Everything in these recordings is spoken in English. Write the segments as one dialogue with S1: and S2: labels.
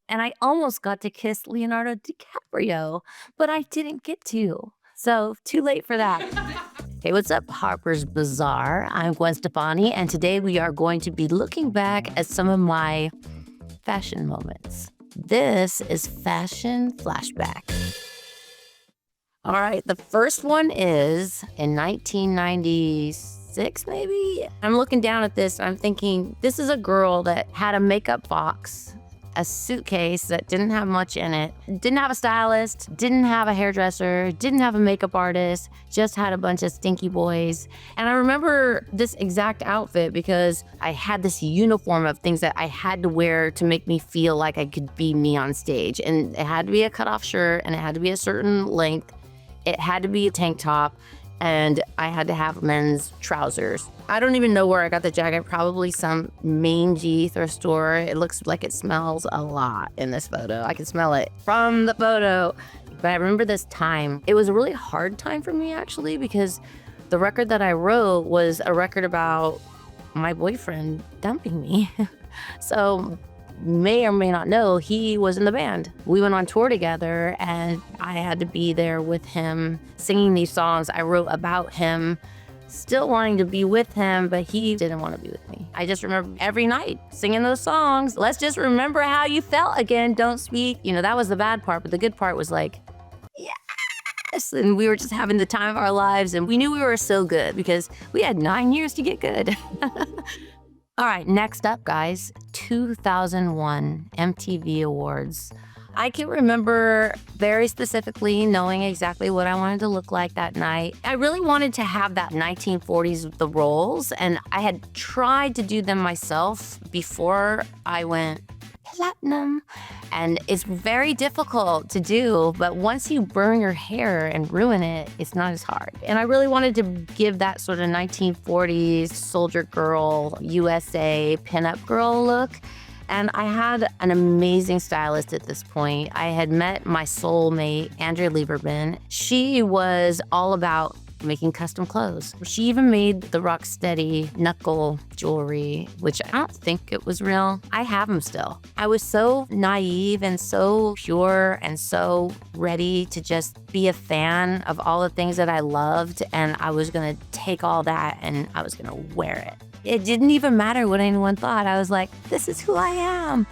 S1: And I almost got to kiss Leonardo DiCaprio, but I didn't get to. So too late for that. Hey, what's up, Harper's BAZAAR? I'm Gwen Stefani, and today we are going to be looking back at some of my fashion moments. This is Fashion Flashback. All right, the first one is in 1996, maybe? I'm looking down at this, and I'm thinking, this is a girl that had a makeup box, a suitcase that didn't have much in it, didn't have a stylist, didn't have a hairdresser, didn't have a makeup artist, just had a bunch of stinky boys. And I remember this exact outfit because I had this uniform of things that I had to wear to make me feel like I could be me on stage. And it had to be a cutoff shirt, and it had to be a certain length. It had to be a tank top, and I had to have men's trousers. I don't even know where I got the jacket, probably some mangy thrift store. It looks like it smells a lot in this photo. I can smell it from the photo. But I remember this time. It was a really hard time for me, actually, because the record that I wrote was a record about my boyfriend dumping me. So may or may not know, he was in the band. We went on tour together, and I had to be there with him singing these songs I wrote about him, still wanting to be with him, but he didn't want to be with me. I just remember every night singing those songs. Let's just remember how you felt again. Don't speak. You know, that was the bad part, but the good part was like, yes. And we were just having the time of our lives, and we knew we were so good because we had 9 years to get good. All right, next up, guys, 2001 MTV Awards. I can remember very specifically knowing exactly what I wanted to look like that night. I really wanted to have that 1940s, the rolls, and I had tried to do them myself before I went platinum. And it's very difficult to do, but once you burn your hair and ruin it, it's not as hard. And I really wanted to give that sort of 1940s soldier girl, USA pinup girl look. And I had an amazing stylist at this point. I had met my soulmate, Andrea Lieberman. She was all about making custom clothes. She even made the Rocksteady knuckle jewelry, which I don't think it was real. I have them still. I was so naive and so pure and so ready to just be a fan of all the things that I loved, and I was gonna take all that and I was gonna wear it. It didn't even matter what anyone thought. I was like, this is who I am.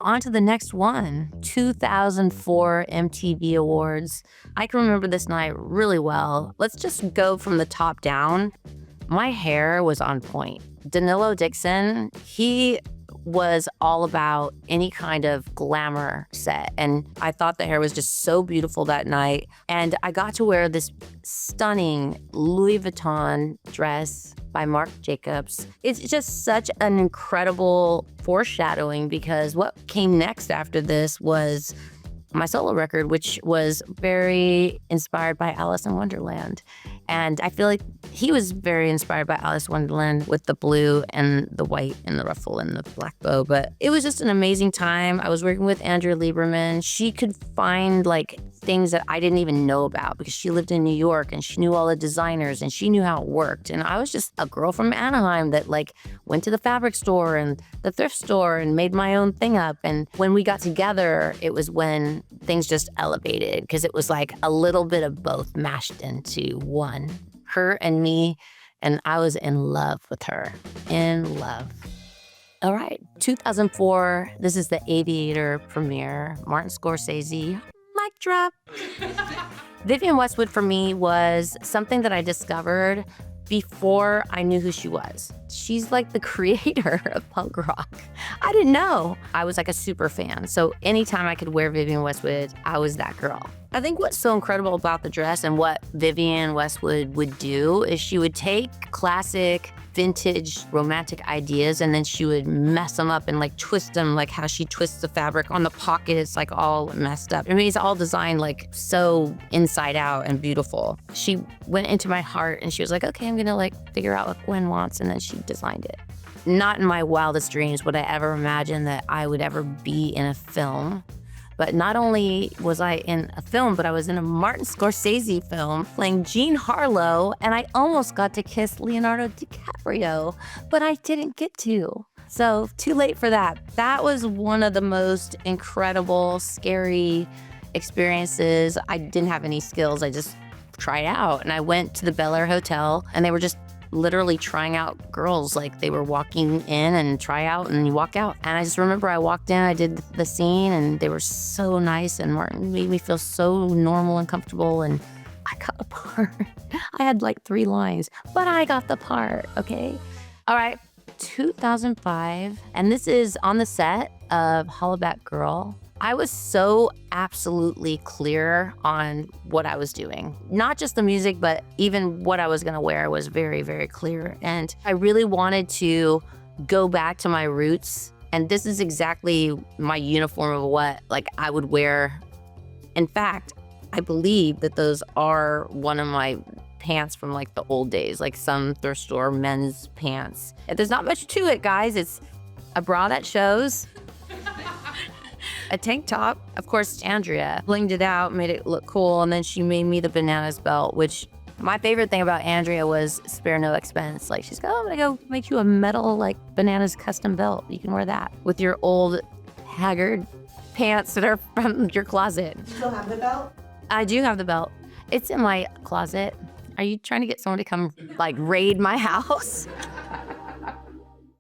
S1: On to the next one, 2004 MTV Awards. I can remember this night really well. Let's just go from the top down. My hair was on point. Danilo Dixon, he was all about any kind of glamour set. And I thought the hair was just so beautiful that night. And I got to wear this stunning Louis Vuitton dress by Marc Jacobs. It's just such an incredible foreshadowing because what came next after this was my solo record, which was very inspired by Alice in Wonderland. And I feel like he was very inspired by Alice in Wonderland with the blue and the white and the ruffle and the black bow. But it was just an amazing time. I was working with Andrea Lieberman. She could find like things that I didn't even know about because she lived in New York and she knew all the designers and she knew how it worked. And I was just a girl from Anaheim that like went to the fabric store and the thrift store and made my own thing up. And when we got together, it was when things just elevated because it was like a little bit of both mashed into one. Her and me, and I was in love with her. In love. All right, 2004, this is the Aviator Premiere, Martin Scorsese, mic drop. Vivienne Westwood for me was something that I discovered before I knew who she was. She's like the creator of punk rock. I didn't know. I was like a super fan. So anytime I could wear Vivienne Westwood, I was that girl. I think what's so incredible about the dress and what Vivienne Westwood would do is she would take classic vintage romantic ideas and then she would mess them up and like twist them, like how she twists the fabric on the pocket. It's like all messed up. I mean, it's all designed like so inside out and beautiful. She went into my heart and she was like, okay, I'm gonna like figure out what Gwen wants, and then she designed it. Not in my wildest dreams would I ever imagine that I would ever be in a film. But not only was I in a film, but I was in a Martin Scorsese film playing Jean Harlow, and I almost got to kiss Leonardo DiCaprio, but I didn't get to. So too late for that. That was one of the most incredible, scary experiences. I didn't have any skills. I just tried out. And I went to the Bel Air Hotel and they were just literally trying out girls. Like they were walking in and try out and you walk out. And I just remember I walked in, I did the scene and they were so nice and Martin made me feel so normal and comfortable and I got the part. I had like 3 lines, but I got the part, okay? All right, 2005, and this is on the set of Hollaback Girl. I was so absolutely clear on what I was doing. Not just the music, but even what I was gonna wear was very, very clear. And I really wanted to go back to my roots. And this is exactly my uniform of what like I would wear. In fact, I believe that those are one of my pants from like the old days, like some thrift store men's pants. And there's not much to it, guys. It's a bra that shows, a tank top. Of course, Andrea blinged it out, made it look cool, and then she made me the bananas belt, which my favorite thing about Andrea was spare no expense. Like she's like, oh, I'm gonna go make you a metal like bananas custom belt. You can wear that with your old haggard pants that are from your closet.
S2: You still have the belt?
S1: I do have the belt. It's in my closet. Are you trying to get someone to come like raid my house?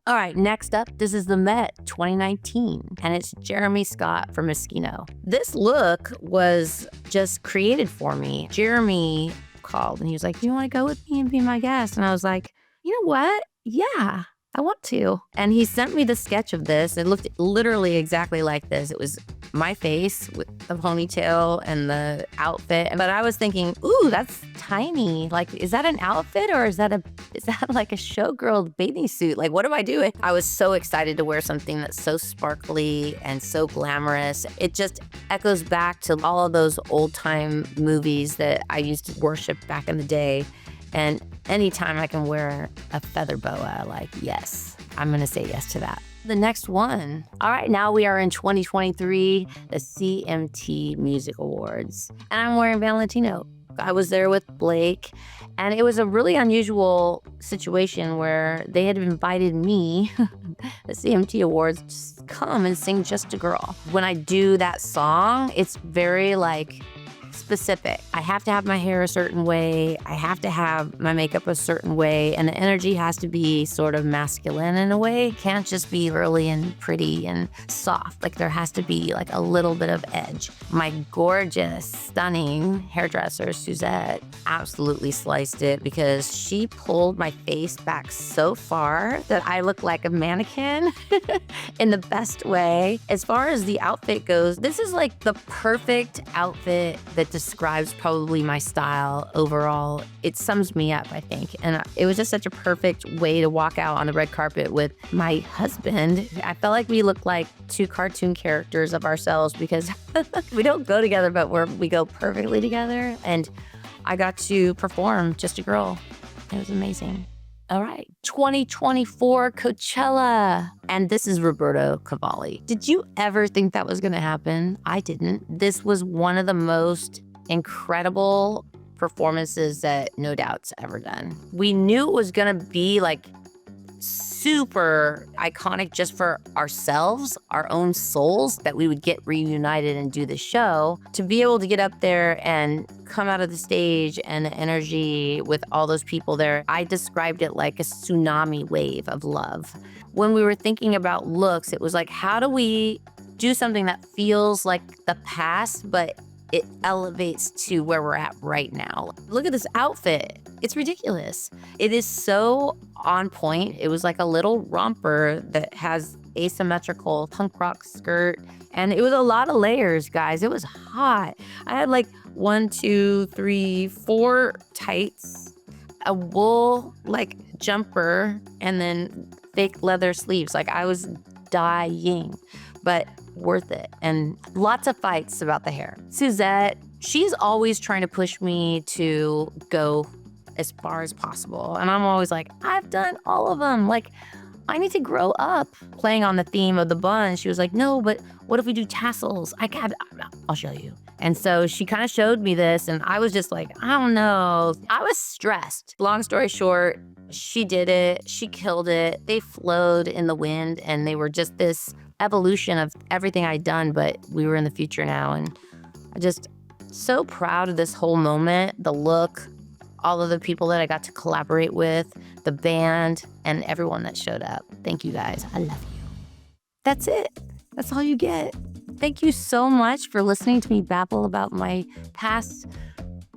S1: All right, next up, this is the Met 2019, and it's Jeremy Scott from Moschino. This look was just created for me. Jeremy called and he was like, do you want to go with me and be my guest? And I was like, you know what? Yeah, I want to. And he sent me the sketch of this. It looked literally exactly like this. It was my face with the ponytail and the outfit. But I was thinking, ooh, that's tiny. Like, is that an outfit or is that like a showgirl bathing suit? Like, what am I doing? I was so excited to wear something that's so sparkly and so glamorous. It just echoes back to all of those old time movies that I used to worship back in the day. And anytime I can wear a feather boa, like, yes, I'm gonna say yes to that. The next one. All right, now we are in 2023, the CMT Music Awards. And I'm wearing Valentino. I was there with Blake, and it was a really unusual situation where they had invited me, the CMT Awards, to come and sing Just a Girl. When I do that song, it's very like specific. I have to have my hair a certain way. I have to have my makeup a certain way. And the energy has to be sort of masculine in a way. It can't just be girly and pretty and soft. Like there has to be like a little bit of edge. My gorgeous, stunning hairdresser, Suzette, absolutely sliced it because she pulled my face back so far that I look like a mannequin in the best way. As far as the outfit goes, this is like the perfect outfit that describes probably my style overall. It sums me up, I think. And it was just such a perfect way to walk out on the red carpet with my husband. I felt like we looked like 2 cartoon characters of ourselves because we don't go together, but we go perfectly together. And I got to perform Just a Girl. It was amazing. All right, 2024 Coachella. And this is Roberto Cavalli. Did you ever think that was gonna happen? I didn't. This was one of the most incredible performances that No Doubt's ever done. We knew it was gonna be like super iconic just for ourselves, our own souls, that we would get reunited and do the show. To be able to get up there and come out of the stage and the energy with all those people there, I described it like a tsunami wave of love. When we were thinking about looks, it was like, how do we do something that feels like the past, but it elevates to where we're at right now? Look at this outfit. It's ridiculous. It is so on point. It was like a little romper that has asymmetrical punk rock skirt. And it was a lot of layers, guys. It was hot. I had like 1, 2, 3, 4 tights, a wool like jumper, and then fake leather sleeves. Like I was dying, but worth it. And lots of fights about the hair. Suzette, she's always trying to push me to go as far as possible. And I'm always like, I've done all of them. Like, I need to grow up. Playing on the theme of the bun, she was like, no, but what if we do tassels? I'll show you. And so she kind of showed me this, and I was just like, I don't know. I was stressed. Long story short, She did it. She killed it. They flowed in the wind, and they were just this evolution of everything I'd done, but we were in the future now. And I just so proud of this whole moment, the look, all of the people that I got to collaborate with, the band, and everyone that showed up. Thank you guys. I love you. That's it. That's all you get. Thank you so much for listening to me babble about my past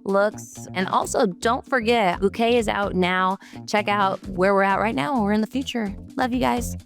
S1: looks. And also, don't forget, Bouquet is out now. Check out where we're at right now and we're in the future. Love you guys.